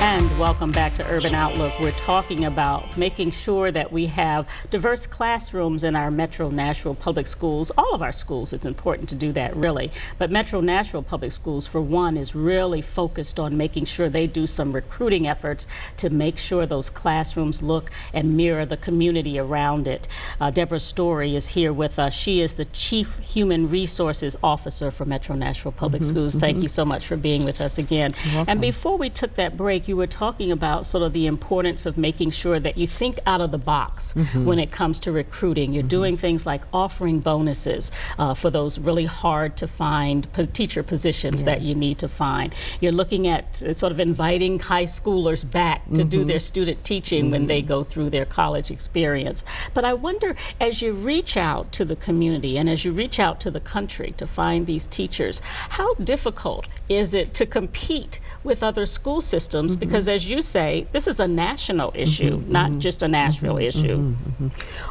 And welcome back to Urban Outlook. We're talking about making sure that we have diverse classrooms in our Metro Nashville public schools. All of our schools, it's important to do that, really. But Metro Nashville public schools, for one, is really focused on making sure they do some recruiting efforts to make sure those classrooms look and mirror the community around it. Deborah Story is here with us. She is the Chief Human Resources Officer for Metro Nashville Public Schools. Thank you so much for being with us again. And before we took that break, you were talking about sort of the importance of making sure that you think out of the box when it comes to recruiting. You're doing things like offering bonuses for those really hard to find teacher positions that you need to find. You're looking at sort of inviting high schoolers back to do their student teaching when they go through their college experience. But I wonder, as you reach out to the community and as you reach out to the country to find these teachers, how difficult is it to compete with other school systems? Because as you say, this is a national issue, not just a Nashville issue.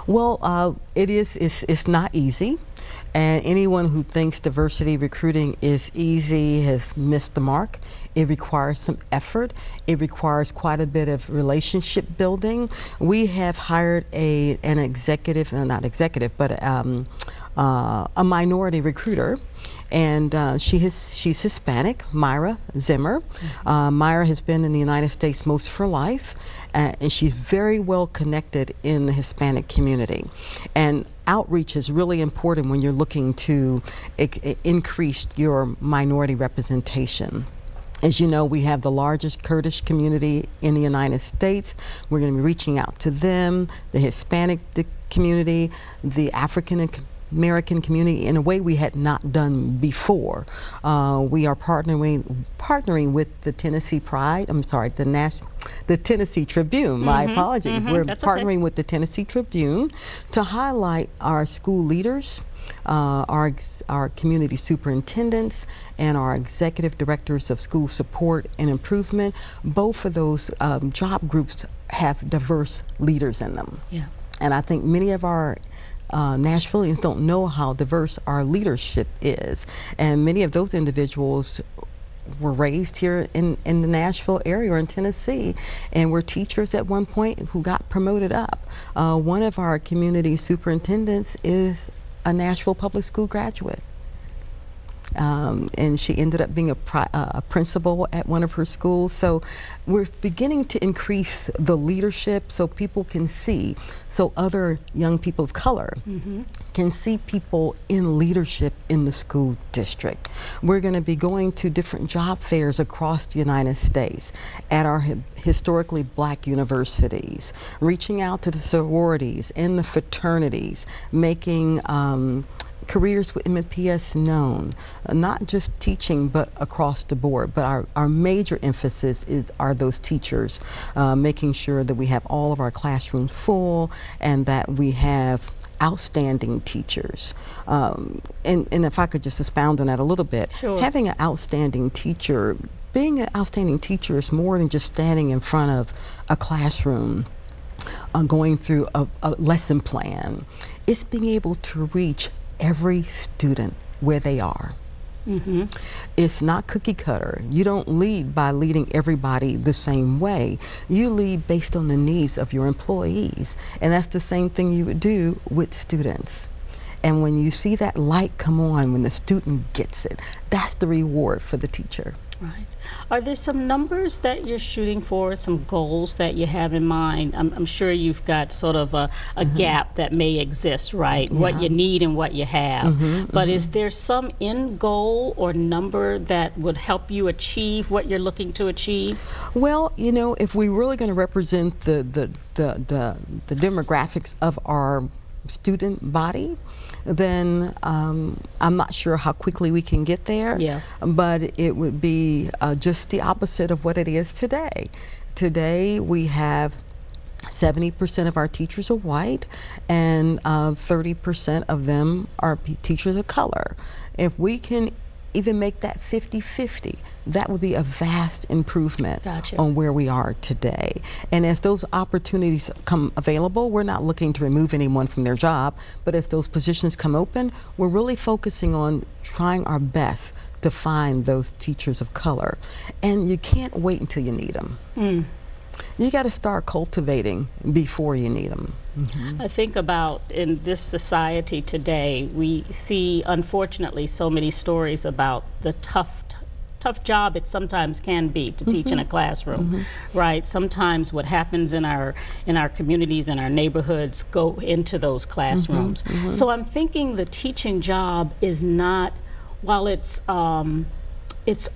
Well, it's not easy. And anyone who thinks diversity recruiting is easy has missed the mark. It requires some effort. It requires quite a bit of relationship building. We have hired an executive, not executive, but a minority recruiter. And she's Hispanic, Myra Zimmer. Myra has been in the United States most of her life, and she's very well connected in the Hispanic community. And outreach is really important when you're looking to increase your minority representation. As you know, we have the largest Kurdish community in the United States. We're going to be reaching out to them, the Hispanic community, the African American community in a way we had not done before. We are partnering with the Tennessee Pride. I'm sorry, the Tennessee Tribune. My apologies. We're partnering with the Tennessee Tribune to highlight our school leaders, our community superintendents, and our executive directors of school support and improvement. Both of those job groups have diverse leaders in them. Yeah. And I think many of our Nashvillians don't know how diverse our leadership is, and many of those individuals were raised here in the Nashville area or in Tennessee, and were teachers at one point who got promoted up. One of our community superintendents is a Nashville public school graduate. And she ended up being a principal at one of her schools. So we're beginning to increase the leadership so people can see, so other young people of color can see people in leadership in the school district. We're going to be going to different job fairs across the United States at our historically black universities, reaching out to the sororities and the fraternities, making careers with MNPS known, not just teaching but across the board. But our major emphasis are those teachers, making sure that we have all of our classrooms full and that we have outstanding teachers. And if I could just expound on that a little bit, having an outstanding teacher, being an outstanding teacher is more than just standing in front of a classroom going through a lesson plan. It's being able to reach every student where they are. It's not cookie cutter. You don't lead by leading everybody the same way. You lead based on the needs of your employees, and that's the same thing you would do with students. And when you see that light come on when the student gets it, that's the reward for the teacher. Right. Are there some numbers that you're shooting for, some goals that you have in mind? I'm sure you've got sort of a gap that may exist, right? What you need and what you have. But is there some end goal or number that would help you achieve what you're looking to achieve? Well, you know, if we're really going to represent the demographics of our student body, then I'm not sure how quickly we can get there, but it would be just the opposite of what it is today. Today we have 70% of our teachers are white, and 30% of them are teachers of color. If we can even make that 50-50, that would be a vast improvement on where we are today. And as those opportunities come available, we're not looking to remove anyone from their job, but as those positions come open, we're really focusing on trying our best to find those teachers of color. And you can't wait until you need them. You got to start cultivating before you need them. I think about in this society today, we see, unfortunately, so many stories about the tough job it sometimes can be to teach in a classroom, right? Sometimes what happens in our communities and our neighborhoods go into those classrooms. So I'm thinking the teaching job is not, while it's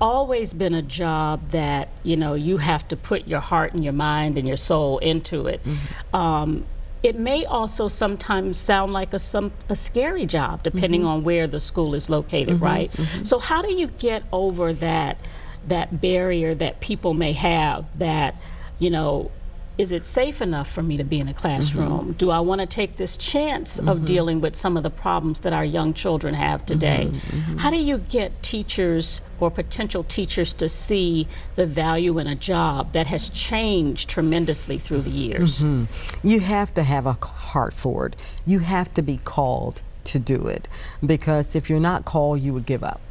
always been a job that, you know, you have to put your heart and your mind and your soul into it. It may also sometimes sound like a scary job, depending on where the school is located, right? So how do you get over that barrier that people may have that, you know, is it safe enough for me to be in a classroom? Do I want to take this chance of dealing with some of the problems that our young children have today? How do you get teachers or potential teachers to see the value in a job that has changed tremendously through the years? You have to have a heart for it. You have to be called to do it, because if you're not called, you would give up.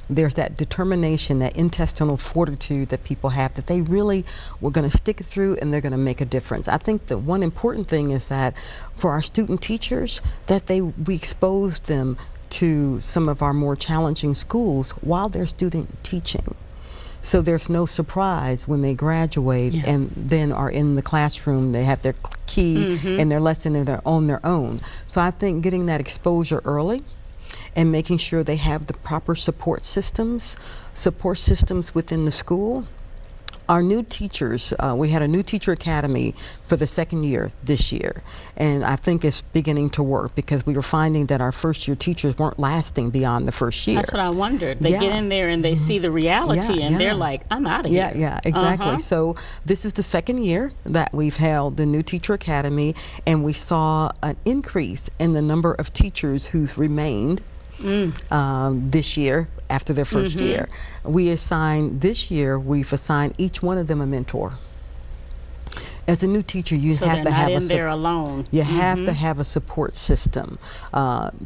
There's that determination, that intestinal fortitude that people have, that they really were going to stick it through and they're going to make a difference. I think the one important thing is that for our student teachers, that we expose them to some of our more challenging schools while they're student teaching. So there's no surprise when they graduate and then are in the classroom, they have their key and their lesson and they're on their own. So I think getting that exposure early and making sure they have the proper support systems within the school. Our new teachers, we had a new teacher academy for the second year this year, and I think it's beginning to work, because we were finding that our first year teachers weren't lasting beyond the first year. That's what I wondered. They get in there and they see the reality and they're like, I'm out of here. Yeah, exactly. So this is the second year that we've held the new teacher academy, and we saw an increase in the number of teachers who's remained this year after their first year. We've assigned each one of them a mentor. As a new teacher, you have to have You have to have a support system.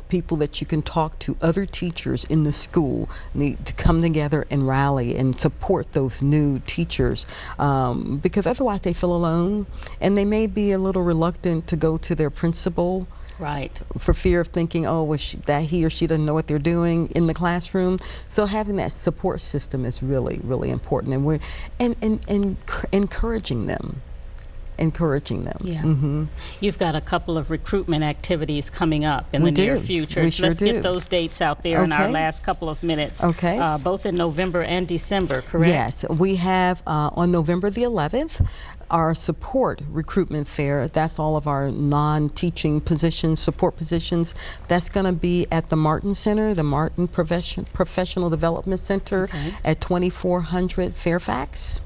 People that you can talk to, other teachers in the school need to come together and rally and support those new teachers, because otherwise they feel alone, and they may be a little reluctant to go to their principal. Right. For fear of thinking, oh, that he or she doesn't know what they're doing in the classroom. So having that support system is really, really important, and we're encouraging them. Yeah. You've got a couple of recruitment activities coming up in the near future. Let's get those dates out there in our last couple of minutes. Both in November and December, correct? Yes, we have on November the 11th our support recruitment fair. That's all of our non-teaching positions, support positions. That's going to be at the Martin Center, the Martin Professional Development Center at 2400 Fairfax.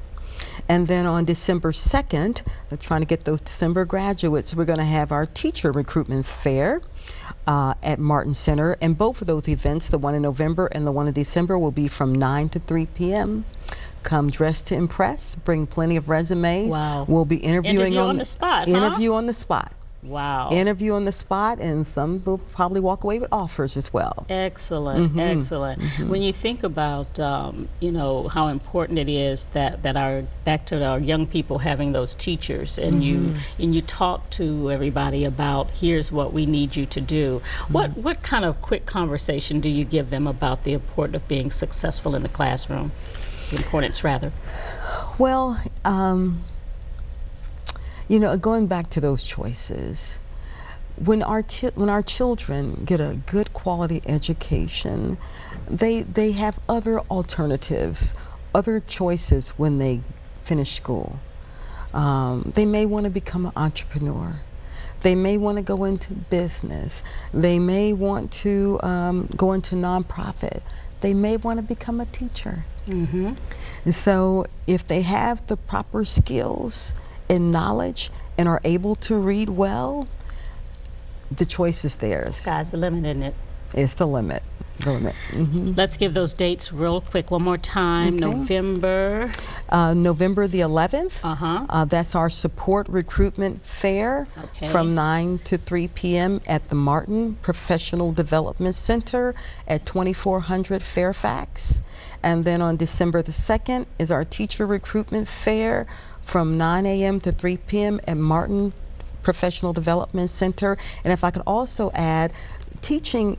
And then on December 2nd, we're trying to get those December graduates, we're going to have our teacher recruitment fair at Martin Center. And both of those events, the one in November and the one in December, will be from 9 to 3 p.m. Come dressed to impress, bring plenty of resumes. We'll be interviewing on the spot. Interview on the spot. Wow. Interview on the spot, and some will probably walk away with offers as well. Excellent, excellent. When you think about, you know, how important it is that back to our young people having those teachers, and you talk to everybody about, here's what we need you to do. What kind of quick conversation do you give them about the importance of being successful in the classroom? The importance, rather. Well, you know, going back to those choices, when our children get a good quality education, they have other alternatives, other choices when they finish school. They may want to become an entrepreneur. They may want to go into business. They may want to go into nonprofit. They may want to become a teacher. And so if they have the proper skills and knowledge and are able to read well, the choice is theirs. Sky's the limit, isn't it? It's the limit. limit. Let's give those dates real quick one more time. Okay. November the 11th. That's our support recruitment fair from 9 to 3 p.m. at the Martin Professional Development Center at 2400 Fairfax. And then on December the 2nd is our teacher recruitment fair from 9 a.m. to 3 p.m. at Martin Professional Development Center. And if I could also add, teaching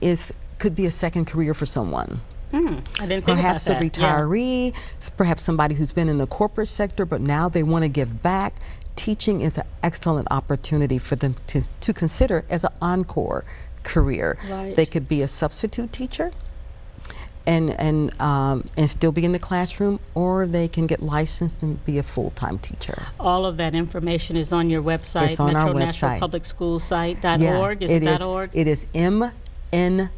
could be a second career for someone. I didn't think perhaps about that. A retiree, perhaps somebody who's been in the corporate sector, but now they want to give back. Teaching is an excellent opportunity for them to consider as an encore career. Right. They could be a substitute teacher and still be in the classroom, or they can get licensed and be a full-time teacher. All of that information is on your website, it's on Metro our National website. Public School site.org. Is it .org? It is MNPS.org.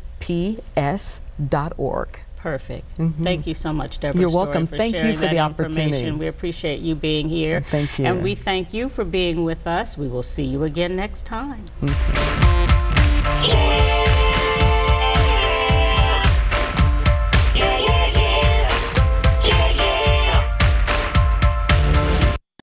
Perfect. Thank you so much, Deborah You're Story, welcome. for Thank sharing you for that the opportunity. information. We appreciate you being here. Thank you. And we thank you for being with us. We will see you again next time.